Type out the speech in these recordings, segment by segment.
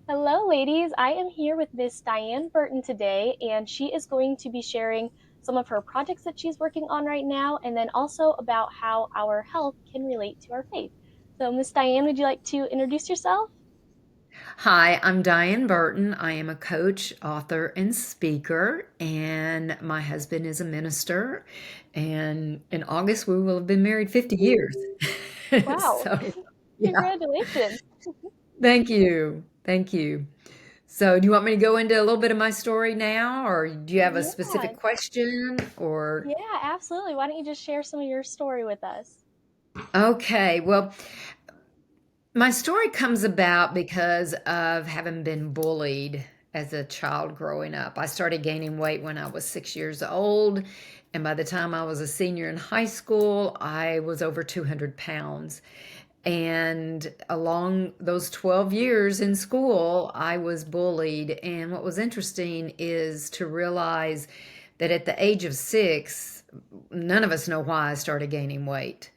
Hello, ladies. I am here with Miss Diane Burton today, and she is going to be sharing some of her projects that she's working on right now, and then also about how our health can relate to our faith. So, Miss Diane, would you like to introduce yourself? Hi, I'm Diane Burton. I am a coach, author, and speaker, and my husband is a minister. And in August, we will have been married 50 years. Wow, So, yeah, congratulations. thank you. Thank you. So, do you want me to go into a little bit of my story now, or do you have a Yeah, specific question? Or, yeah, absolutely. Why don't you just share some of your story with us? okay, well, my story comes about because of having been bullied as a child growing up. I started gaining weight when I was 6 years old, and by the time I was a senior in high school, I was over 200 pounds. And along those 12 years in school, I was bullied. And what was interesting is to realize that at the age of 6, none of us know why I started gaining weight.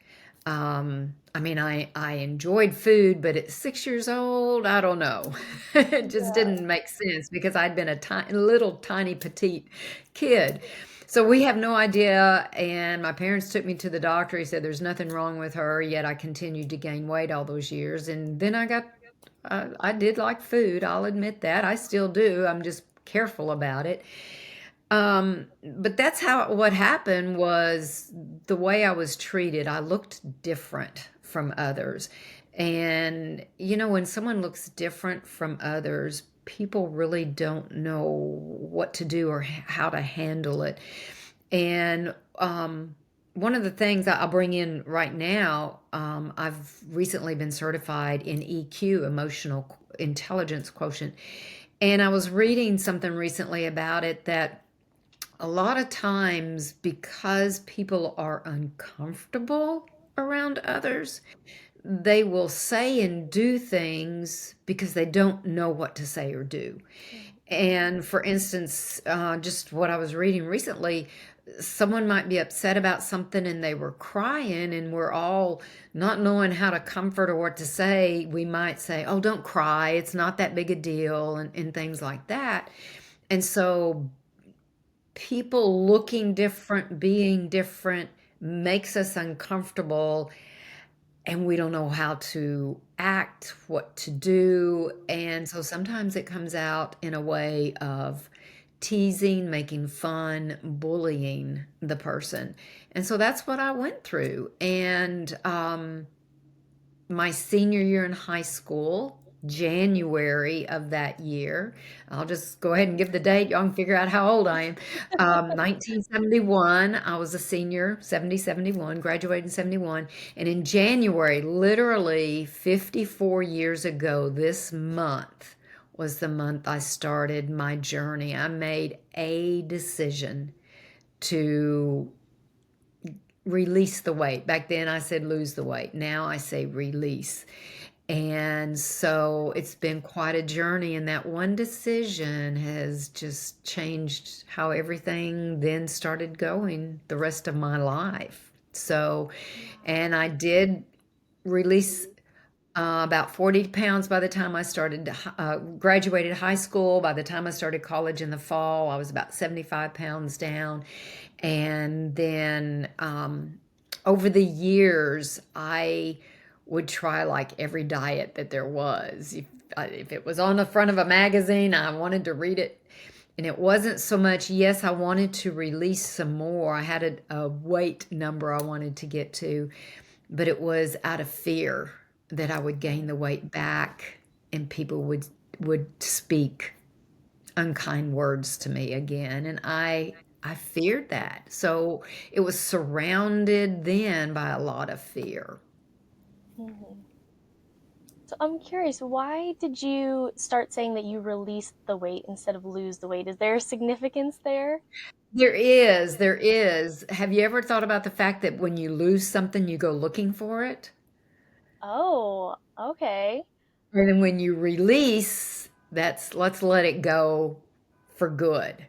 I mean, I enjoyed food, but at 6 years old, I don't know. It just Yeah. didn't make sense because I'd been a little tiny petite kid. So we have no idea. And my parents took me to the doctor. He said there's nothing wrong with her. Yet I continued to gain weight all those years. And then I did like food. I'll admit that. I still do. I'm just careful about it. But that's what happened was the way I was treated. I looked different from others. And, when someone looks different from others, people really don't know what to do or how to handle it. And one of the things I'll bring in right now, I've recently been certified in EQ, emotional intelligence quotient. And I was reading something recently about it that a lot of times, because people are uncomfortable around others, they will say and do things because they don't know what to say or do. And for instance, just what I was reading recently, someone might be upset about something and they were crying, and we're all not knowing how to comfort or what to say. We might say, "Oh, don't cry. It's not that big a deal," and things like that. And so people looking different, being different makes us uncomfortable, and we don't know how to act, what to do. And so sometimes it comes out in a way of teasing, making fun, bullying the person. And so that's what I went through. And my senior year in high school, January of that year. I'll just go ahead and give the date. Y'all can figure out how old I am. 1971, I was a senior, 71, graduated in 71. And in January, literally 54 years ago, this month was the month I started my journey. I made a decision to release the weight. Back then I said lose the weight. Now I say release. And so it's been quite a journey, and that one decision has just changed how everything then started going the rest of my life. So, and I did release about 40 pounds by the time I started, graduated high school. By the time I started college in the fall, I was about 75 pounds down. And then over the years, I would try like every diet that there was. If it was on the front of a magazine, I wanted to read it. And it wasn't so much, yes, I wanted to release some more. I had a weight number I wanted to get to, but it was out of fear that I would gain the weight back and people would speak unkind words to me again, and I feared that. So it was surrounded then by a lot of fear. Mhm. So I'm curious, why did you start saying that you release the weight instead of lose the weight? Is there a significance there? There is. Have you ever thought about the fact that when you lose something, you go looking for it? Oh, okay. And then when you release, that's let's let it go for good.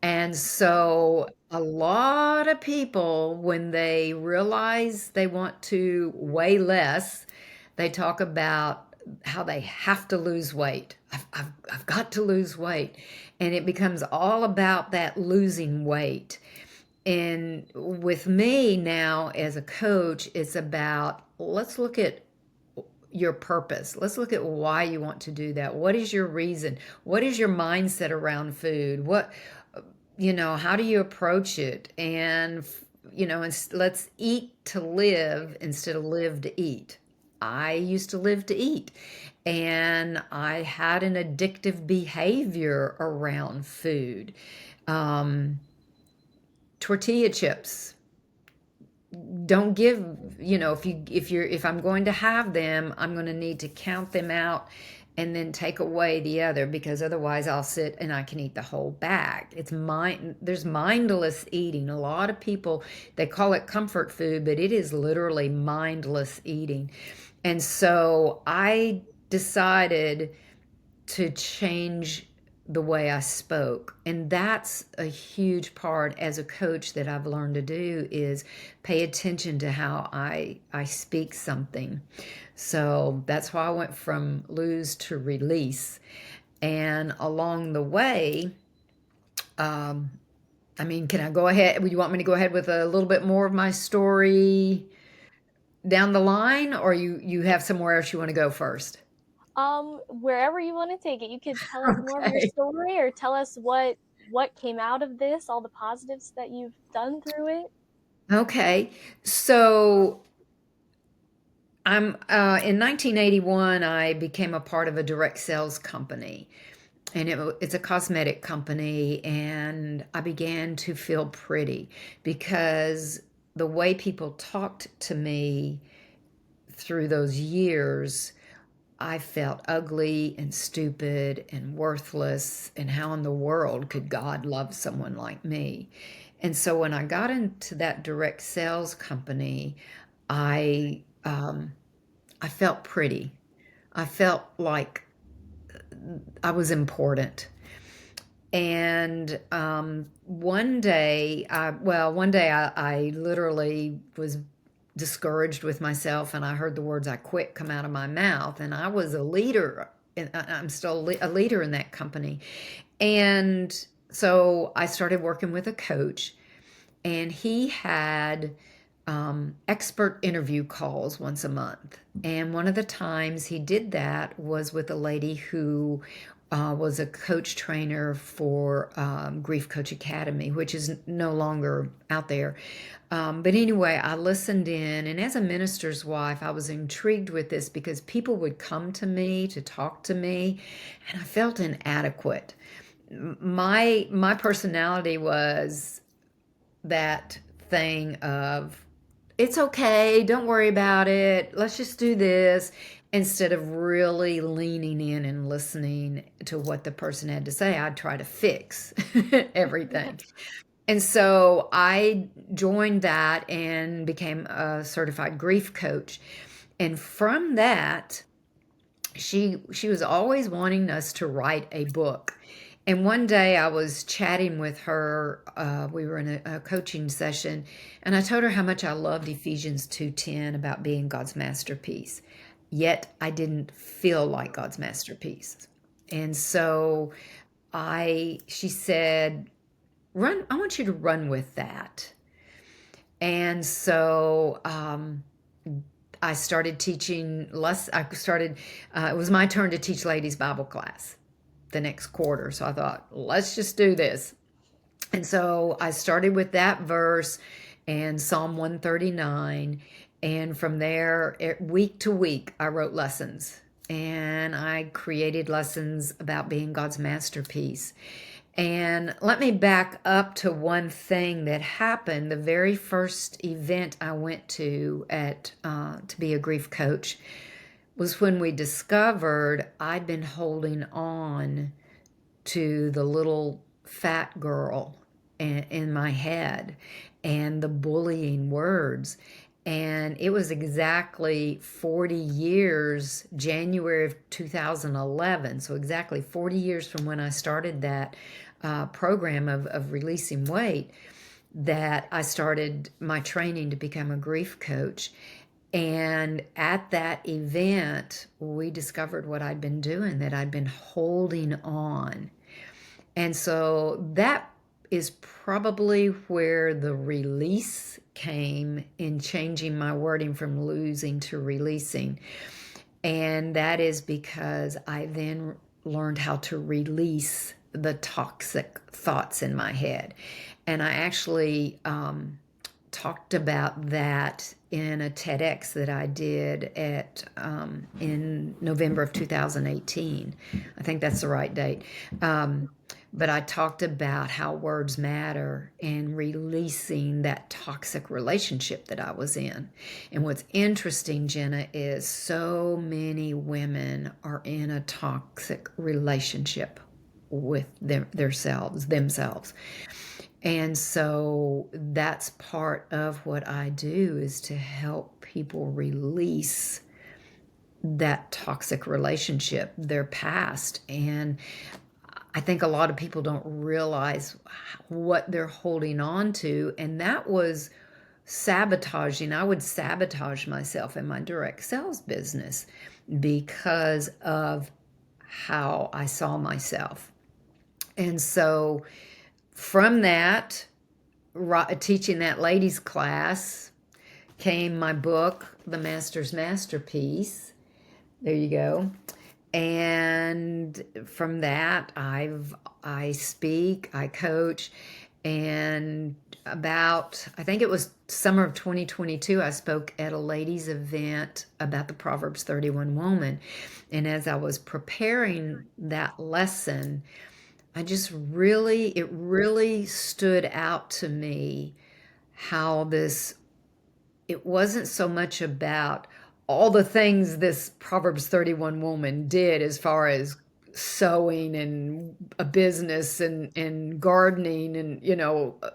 And so a lot of people, when they realize they want to weigh less, they talk about how they have to lose weight. I've got to lose weight. And it becomes all about that losing weight. And with me now as a coach, it's about let's look at your purpose. Let's look at why you want to do that. What is your reason? What is your mindset around food? How do you approach it? And, let's eat to live instead of live to eat. I used to live to eat, and I had an addictive behavior around food. Um, Tortilla chips, don't give, if I'm going to have them, I'm going to need to count them out and then take away the other, because otherwise I'll sit and I can eat the whole bag. There's mindless eating. A lot of people, they call it comfort food, but it is literally mindless eating. And so I decided to change the way I spoke. And that's a huge part as a coach that I've learned to do, is pay attention to how I speak something. So that's why I went from lose to release. And along the way, um, can I go ahead? Would you want me to go ahead with a little bit more of my story down the line, or you have somewhere else you want to go first? Wherever you want to take it, you could tell us more of your Okay. story or tell us what came out of this, all the positives that you've done through it. Okay. So I'm in 1981, I became a part of a direct sales company, and it's a cosmetic company, and I began to feel pretty because the way people talked to me through those years, I felt ugly and stupid and worthless, and how in the world could God love someone like me? And so when I got into that direct sales company, I I felt pretty. I felt like I was important. And one day I literally was discouraged with myself, and I heard the words "I quit" come out of my mouth, and I was a leader. And I'm still a leader in that company. And so I started working with a coach, and he had expert interview calls once a month. And one of the times he did that was with a lady who was a coach trainer for Grief Coach Academy, which is no longer out there. But anyway, I listened in, and as a minister's wife, I was intrigued with this because people would come to me to talk to me, and I felt inadequate. My personality was that thing of it's okay, don't worry about it, let's just do this, instead of really leaning in and listening to what the person had to say. I'd try to fix everything. And so I joined that and became a certified grief coach. And from that, she was always wanting us to write a book. And one day I was chatting with her. We were in a coaching session, and I told her how much I loved Ephesians 2:10 about being God's masterpiece. Yet I didn't feel like God's masterpiece. And so she said, "Run, I want you to run with that." And so I started teaching less. It was my turn to teach ladies Bible class the next quarter. So I thought, let's just do this. And so I started with that verse and Psalm 139. And from there, week to week, I wrote lessons. And I created lessons about being God's masterpiece. And let me back up to one thing that happened. The very first event I went to be a grief coach was when we discovered I'd been holding on to the little fat girl in my head and the bullying words. And it was exactly 40 years, January of 2011. So, exactly 40 years from when I started that program of releasing weight, that I started my training to become a grief coach. And at that event, we discovered what I'd been doing, that I'd been holding on. And so that is probably where the release came in changing my wording from losing to releasing. And that is because I then learned how to release the toxic thoughts in my head. And I actually talked about that in a TEDx that I did at in November of 2018. I think that's the right date. But I talked about how words matter and releasing that toxic relationship that I was in. And what's interesting, Jenna, is so many women are in a toxic relationship with themselves. And so that's part of what I do, is to help people release that toxic relationship, their past. And I think a lot of people don't realize what they're holding on to. And that was sabotaging. I would sabotage myself in my direct sales business because of how I saw myself. And so from that, teaching that ladies class, came my book, The Master's Masterpiece. There you go. And from that, I speak, I coach, and about, I think it was summer of 2022, I spoke at a ladies event about the Proverbs 31 woman. And as I was preparing that lesson, it really stood out to me how it wasn't so much about all the things this Proverbs 31 woman did as far as sewing and a business and gardening. And,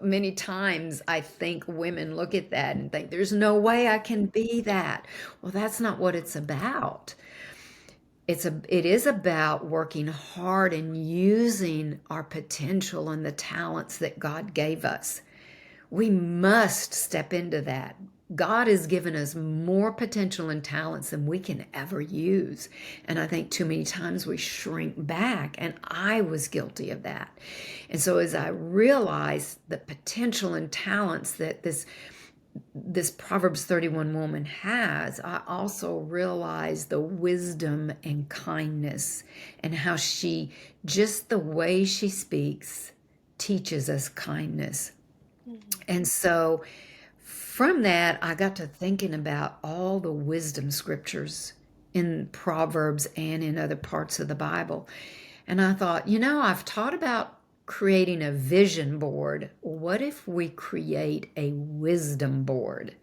many times I think women look at that and think, there's no way I can be that. Well, that's not what it's about. It is about working hard and using our potential and the talents that God gave us. We must step into that. God has given us more potential and talents than we can ever use. And I think too many times we shrink back, and I was guilty of that. And so as I realized the potential and talents that this Proverbs 31 woman has, I also realized the wisdom and kindness, and how just the way she speaks teaches us kindness. And so from that, I got to thinking about all the wisdom scriptures in Proverbs and in other parts of the Bible. And I thought, I've taught about creating a vision board. What if we create a wisdom board?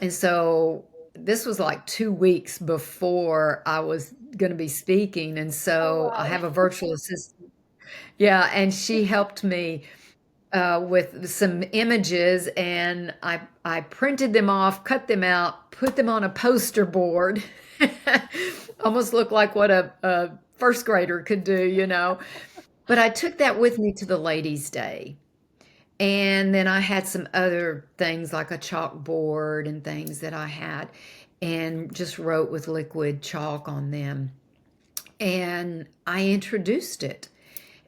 And so this was like 2 weeks before I was going to be speaking. And Oh, so I wow. have a virtual assistant. Yeah. And she helped me with some images, and I printed them off, cut them out, put them on a poster board. Almost looked like what a first grader could do. But I took that with me to the ladies' day. And then I had some other things like a chalkboard and things that I had, and just wrote with liquid chalk on them. And I introduced it.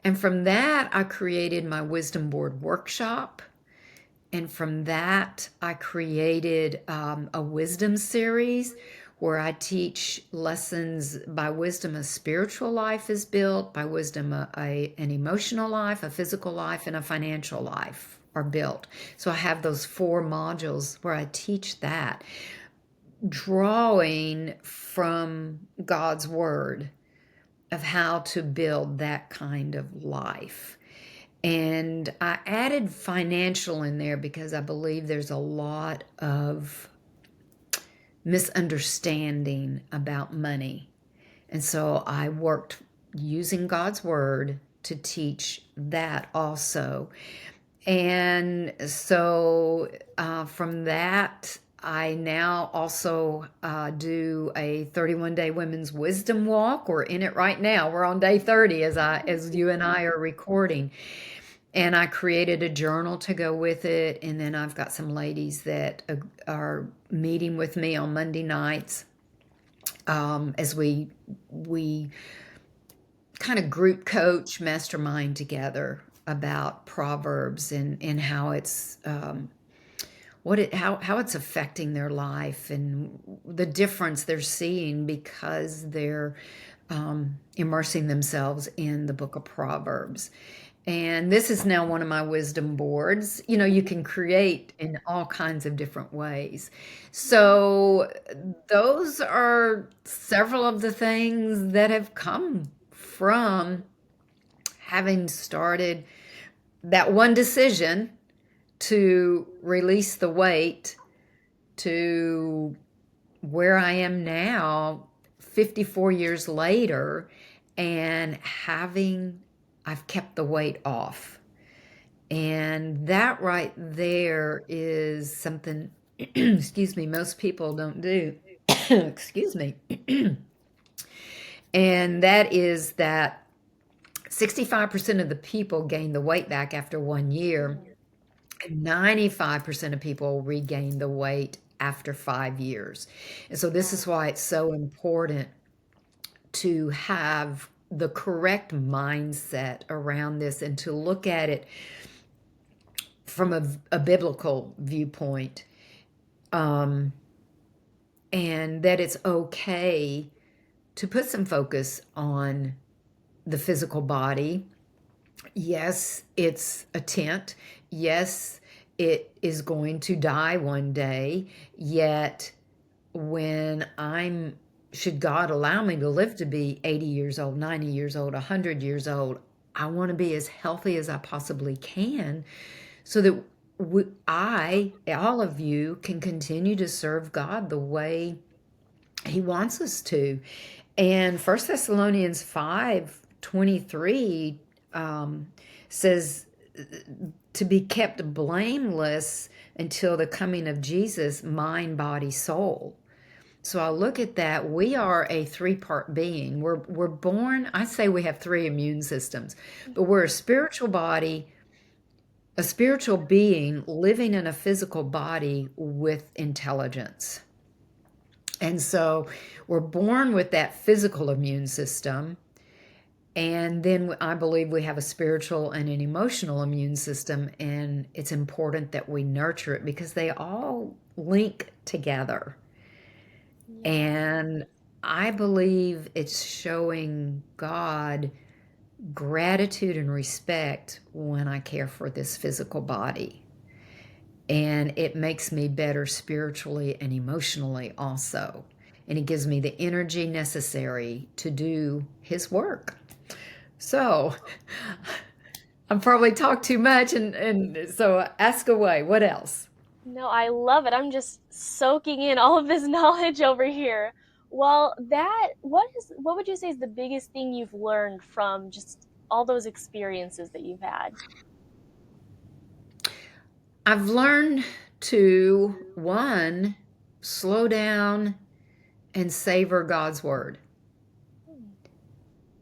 And from that, I created my Wisdom Board workshop. And from that, I created a wisdom series where I teach lessons. By wisdom, a spiritual life is built. By wisdom, an emotional life, a physical life, and a financial life are built. So I have those 4 modules where I teach that, drawing from God's Word of how to build that kind of life. And I added financial in there because I believe there's a lot of misunderstanding about money. And so I worked using God's Word to teach that also. And so from that, I now also do a 31-day women's wisdom walk. We're in it right now. We're on day 30 as you and I are recording. And I created a journal to go with it. And then I've got some ladies that are meeting with me on Monday nights, as we kind of group coach, mastermind together about Proverbs and how it's how it's affecting their life and the difference they're seeing because they're immersing themselves in the book of Proverbs. And this is now one of my wisdom boards. You know, you can create in all kinds of different ways. So, those are several of the things that have come from having started that one decision to release the weight to where I am now, 54 years later, and I've kept the weight off. And that right there is something, excuse me, most people don't do. Excuse me. And that is that 65% of the people gain the weight back after 1 year, and 95% of people regain the weight after 5 years. And so, this is Wow. why it's so important to have the correct mindset around this and to look at it from a biblical viewpoint, um, and that it's okay to put some focus on the physical body. Yes, it's a tent. Yes, it is going to die one day. Yet, when should God allow me to live to be 80 years old, 90 years old, 100 years old, I want to be as healthy as I possibly can so that all of you, can continue to serve God the way He wants us to. And First Thessalonians 5:23 says to be kept blameless until the coming of Jesus, mind, body, soul. So I look at that. We are a three-part being. We're born, I say we have three immune systems, but we're a spiritual body, a spiritual being living in a physical body with intelligence. And so we're born with that physical immune system. And then I believe we have a spiritual and an emotional immune system. And it's important that we nurture it because they all link together. Yes. And I believe it's showing God gratitude and respect when I care for this physical body. And it makes me better spiritually and emotionally also. And it gives me the energy necessary to do His work. So I'm probably talked too much, and so ask away. What else? No, I love it. I'm just soaking in all of this knowledge over here. Well, what would you say is the biggest thing you've learned from just all those experiences that you've had? I've learned to, one, slow down and savor God's word. Hmm.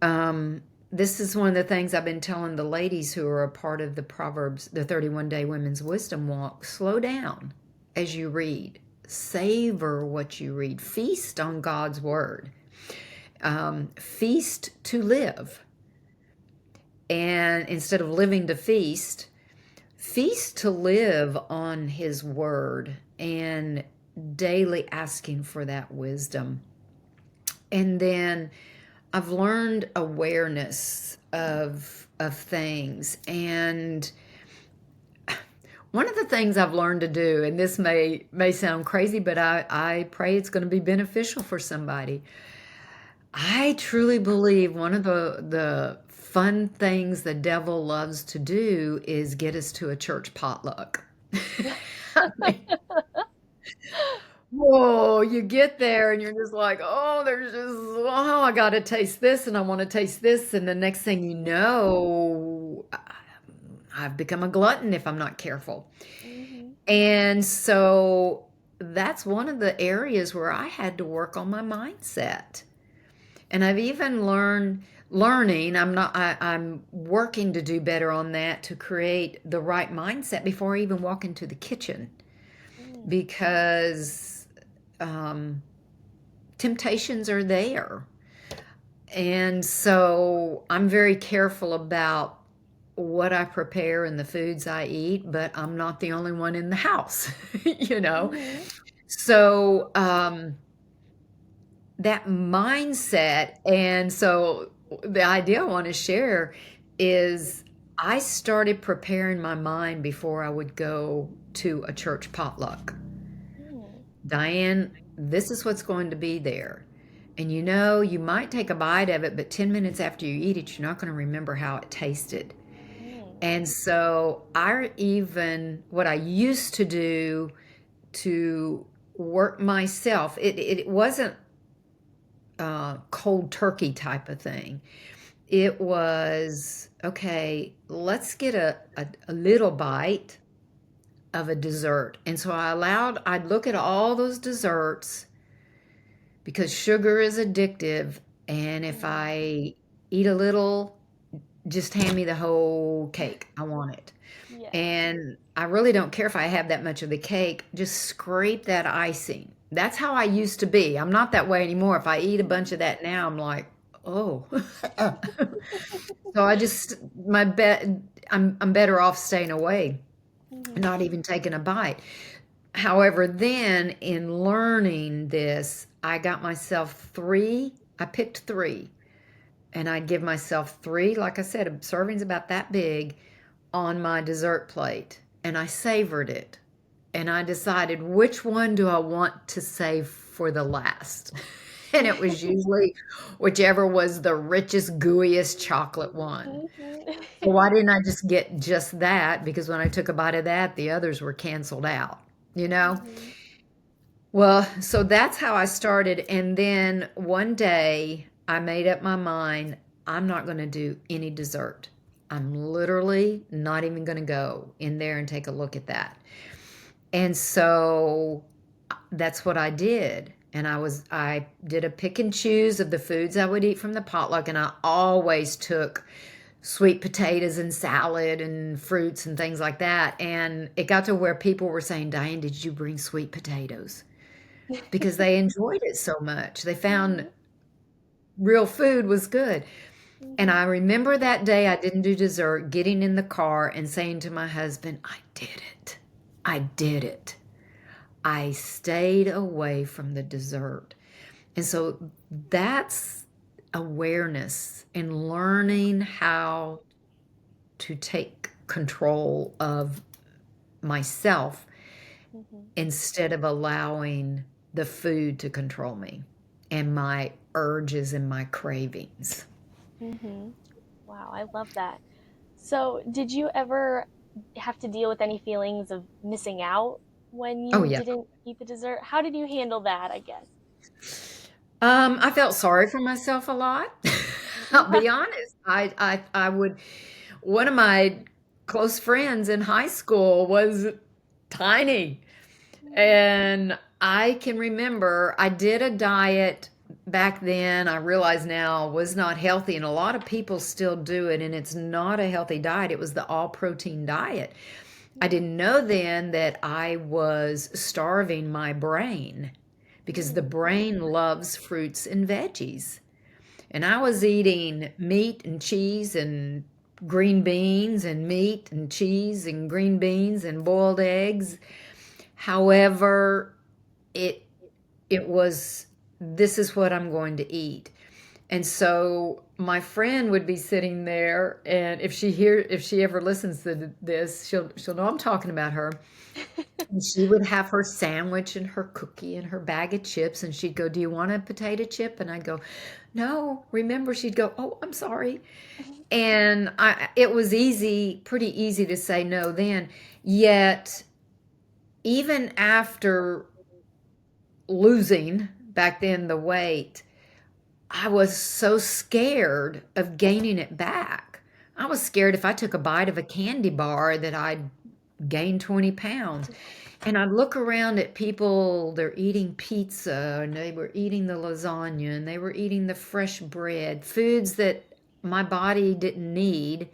Um, this is one of the things I've been telling the ladies who are a part of the Proverbs, the 31-day Women's Wisdom Walk. Slow down as you read. Savor what you read. Feast on God's word. Feast to live. And instead of living to feast, feast to live on His word and daily asking for that wisdom. And then I've learned awareness of things. And one of the things I've learned to do, and this may sound crazy, but I pray it's going to be beneficial for somebody. I truly believe one of the fun things the devil loves to do is get us to a church potluck. I mean, whoa, you get there and you're just like, oh, I got to taste this and I want to taste this. And the next thing you know, I've become a glutton if I'm not careful. Hmm. And so that's one of the areas where I had to work on my mindset And I've even learning, I'm working to do better on that to create the right mindset before I even walk into the kitchen Mm, because um, temptations are there. And so I'm very careful about what I prepare and the foods I eat, but I'm not the only one in the house, you know? mhm, So, that mindset, and so the idea I want to share is I started preparing my mind before I would go to a church potluck. mm, Diane, this is what's going to be there. And you might take a bite of it, but 10 minutes after you eat it, you're not going to remember how it tasted. mm, And so, what I used to do to work myself, it wasn't cold turkey type of thing. It was, okay, let's get a little bite of a dessert. And so I'd look at all those desserts because sugar is addictive. And if mm. I eat a little, just hand me the whole cake. I want it. Yes. And I really don't care if I have that much of the cake, just scrape that icing. That's how I used to be. I'm not that way anymore. If I eat a bunch of that now, I'm like, oh. So I just my bet I'm better off staying away, Mhm, not even taking a bite. However, then in learning this, I got myself three. I picked three, and I'd give myself three. Like I said, a serving's about that big on my dessert plate, and I savored it. And I decided which one do I want to save for the last. And it was usually whichever was the richest, gooeyest chocolate one. mhm. So why didn't I just get just that? Because when I took a bite of that, the others were canceled out, you know? Mhm, Well, so that's how I started. And then one day I made up my mind I'm not going to do any dessert. I'm literally not even going to go in there and take a look at that. And so that's what I did. And I did a pick and choose of the foods I would eat from the potluck. And I always took sweet potatoes and salad and fruits and things like that. And it got to where people were saying, Diane, did you bring sweet potatoes? Because they enjoyed it so much. They found mhm, real food was good. And mhm, I remember that day I didn't do dessert, getting in the car and saying to my husband, I did it. I did it. I stayed away from the dessert. And so that's awareness and learning how to take control of myself mhm, instead of allowing the food to control me and my urges and my cravings. mhm. Wow, I love that. So, did you ever have to deal with any feelings of missing out when Oh, you yeah. didn't eat the dessert? How did you handle that, I guess? I felt sorry for myself a lot. I'll be honest. I would, one of my close friends in high school was tiny. Mhm, And I can remember I did a diet back then. I realize now was not healthy, and a lot of people still do it, and it's not a healthy diet. It was the all protein diet. I mhm, didn't know then that I was starving my brain because the mm, brain loves fruits and veggies. And I was eating meat and cheese and green beans and meat and cheese and green beans and boiled eggs. However, it it was this is what I'm going to eat. And so my friend would be sitting there, and if she ever listens to this, she'll know I'm talking about her. And she would have her sandwich and her cookie and her bag of chips, and she'd go, "Do you want a potato chip?" And I'd go, "No." Remember, she'd go, "Oh, I'm sorry." And it was pretty easy to say no then. Yet, even after losing back then the weight, I was so scared of gaining it back. I was scared if I took a bite of a candy bar that I'd gain 20 pounds. And I'd look around at people, they're eating pizza and they were eating the lasagna and they were eating the fresh bread, foods that my body didn't need.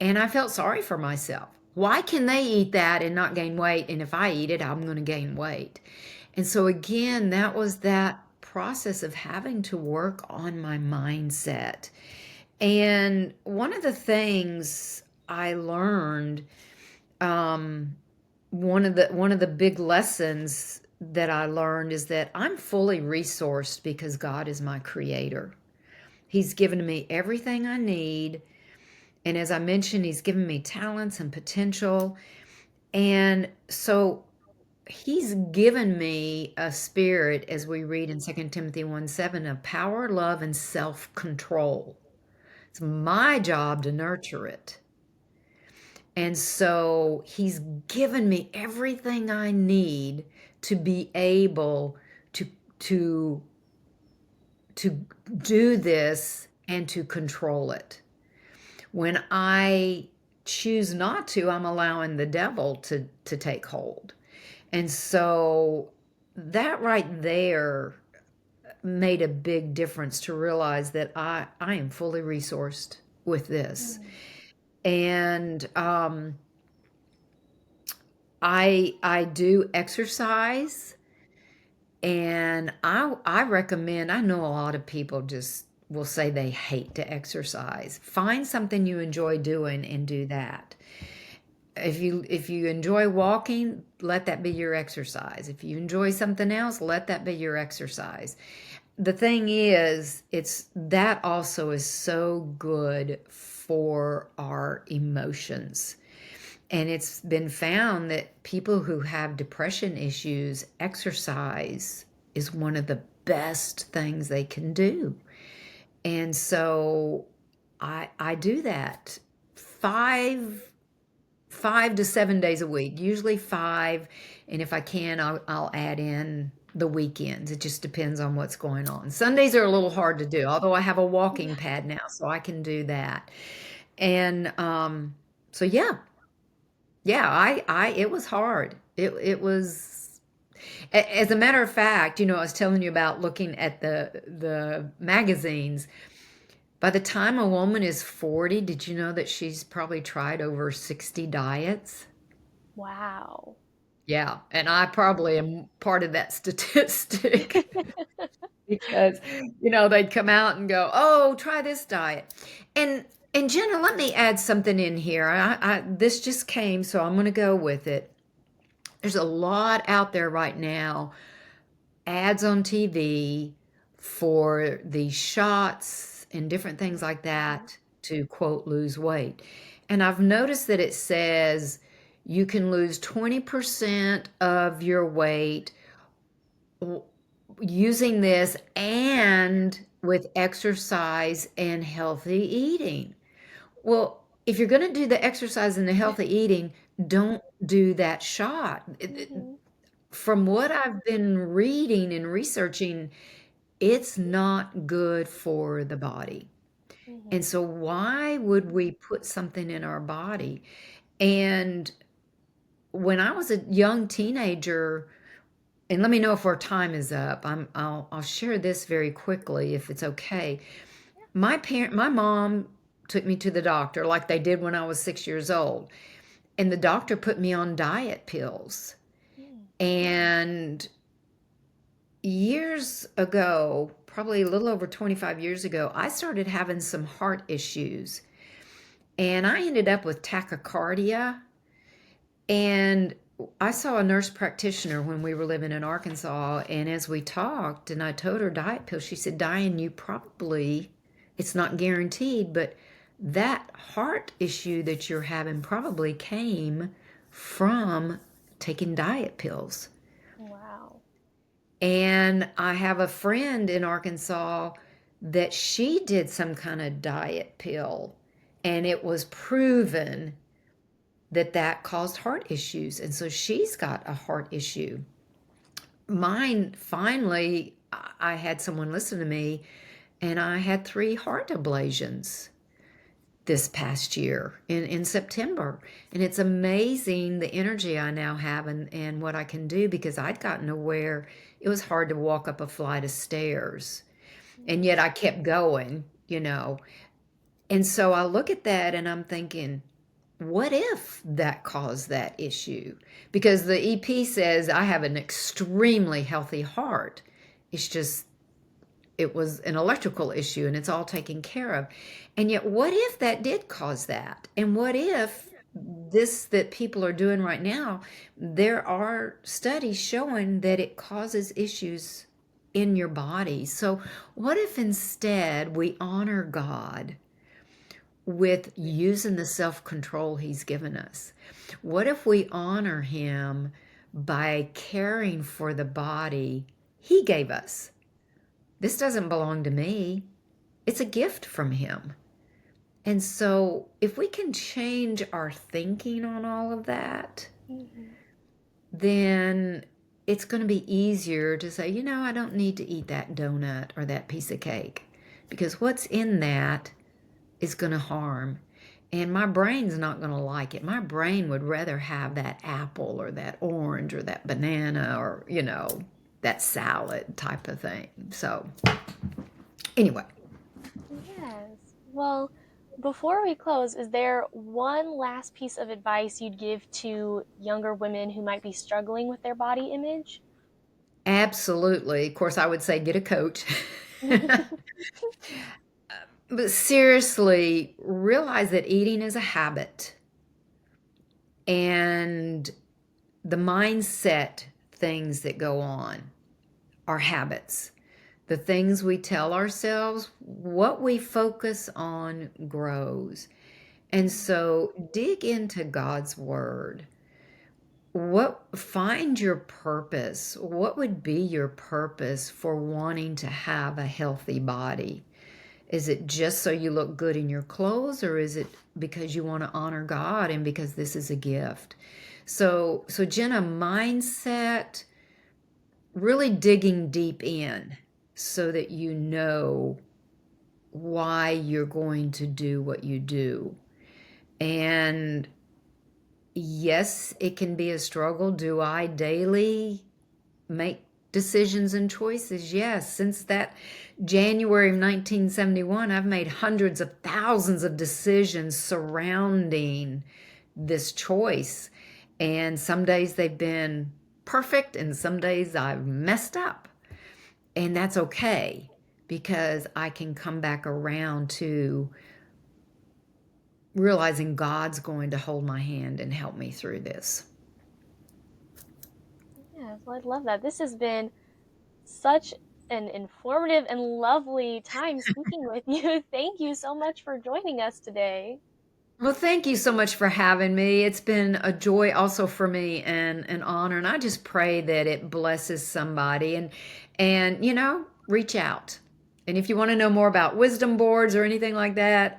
And I felt sorry for myself. Why can they eat that and not gain weight? And if I eat it, I'm going to gain weight. And so, again, that was that process of having to work on my mindset. And one of the things I learned, um, one of the big lessons that I learned is that I'm fully resourced because God is my creator. He's given me everything I need. And as I mentioned, he's given me talents and potential. And so he's given me a spirit, as we read in 2 Timothy 1:7, of power, love, and self control. It's my job to nurture it. And so he's given me everything I need to be able to to to do this and to control it. When I choose not to, I'm allowing the devil to take hold. And so that right there made a big difference to realize that I am fully resourced with this. Mm. And I do exercise, and I recommend. I know a lot of people just will say they hate to exercise. Find something you enjoy doing and do that. If you enjoy walking, let that be your exercise. If you enjoy something else, let that be your exercise. The thing is, it's that also is so good for our emotions. And it's been found that people who have depression issues, exercise is one of the best things they can do. And so I do that 5 to 7 days a week, usually 5. And if I can, I'll add in the weekends. It just depends on what's going on. Sundays are a little hard to do, although I have a walking Yeah. pad now, so I can do that. And so yeah, yeah, it was hard. It was, as a matter of fact, I was telling you about looking at the magazines. By the time a woman is 40, did you know that she's probably tried over 60 diets? Wow. Yeah, and I probably am part of that statistic because they'd come out and go, "Oh, try this diet." And and Jenna, let me add something in here. This just came, so I'm going to go with it. There's a lot out there right now, ads on TV for these shots and different things like Mhm. that to quote lose weight. And I've noticed that it says you can lose 20% of your weight using this and with exercise and healthy eating. Well, if you're going to do the exercise and the healthy eating, don't do that shot. Mhm. From what I've been reading and researching, it's not good for the body. And Mhm. so, why would we put something in our body? And when I was a young teenager, and let me know if our time is up. I'll share this very quickly if it's okay. My mom took me to the doctor like they did when I was 6 years old, and the doctor put me on diet pills. Mm. And years ago, probably a little over 25 years ago, I started having some heart issues, and I ended up with tachycardia. And I saw a nurse practitioner when we were living in Arkansas, and as we talked, and I told her diet pills, she said, Diane, you probably, it's not guaranteed, but that heart issue that you're having probably came from taking diet pills. Wow. And I have a friend in Arkansas that she did some kind of diet pill, and it was proven that that caused heart issues. And so she's got a heart issue. Mine, finally, I had someone listen to me, and I had 3 heart ablations. this past year in September. And it's amazing the energy I now have and what I can do because I'd gotten to where it was hard to walk up a flight of stairs. And yet I kept going. And so I look at that and I'm thinking, what if that caused that issue? Because the EP says I have an extremely healthy heart. It's just, it was an electrical issue and it's all taken care of. And yet, what if that did cause that? And what if this that people are doing right now, there are studies showing that it causes issues in your body. So, what if instead we honor God with using the self control He's given us? What if we honor Him by caring for the body He gave us? This doesn't belong to me, it's a gift from Him. And so, if we can change our thinking on all of that, Mm-hmm. then it's going to be easier to say, I don't need to eat that donut or that piece of cake because what's in that is going to harm. And my brain's not going to like it. My brain would rather have that apple or that orange or that banana or, that salad type of thing. So, anyway. Yes. Well, before we close, is there one last piece of advice you'd give to younger women who might be struggling with their body image? Absolutely. Of course, I would say get a coach. But seriously, realize that eating is a habit and the mindset things that go on are habits. The things we tell ourselves, what we focus on grows. And so dig into God's word. Find your purpose. What would be your purpose for wanting to have a healthy body? Is it just so you look good in your clothes, or is it because you want to honor God and because this is a gift? So Jenna, mindset, really digging deep in so that you know why you're going to do what you do. And yes, it can be a struggle. Do I daily make decisions and choices? Yes. Since that January of 1971, I've made hundreds of thousands of decisions surrounding this choice. And some days they've been perfect, and some days I've messed up. And that's okay because I can come back around to realizing God's going to hold my hand and help me through this. Yes, well, I love that. This has been such an informative and lovely time speaking with you. Thank you so much for joining us today. Well, thank you so much for having me. It's been a joy also for me and an honor. And I just pray that it blesses somebody and reach out. And if you want to know more about wisdom boards or anything like that,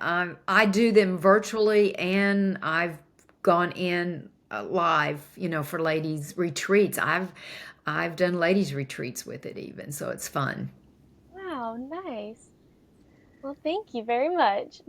I do them virtually and I've gone in live, for ladies retreats. I've done ladies retreats with it even, so it's fun. Wow, nice. Well, thank you very much.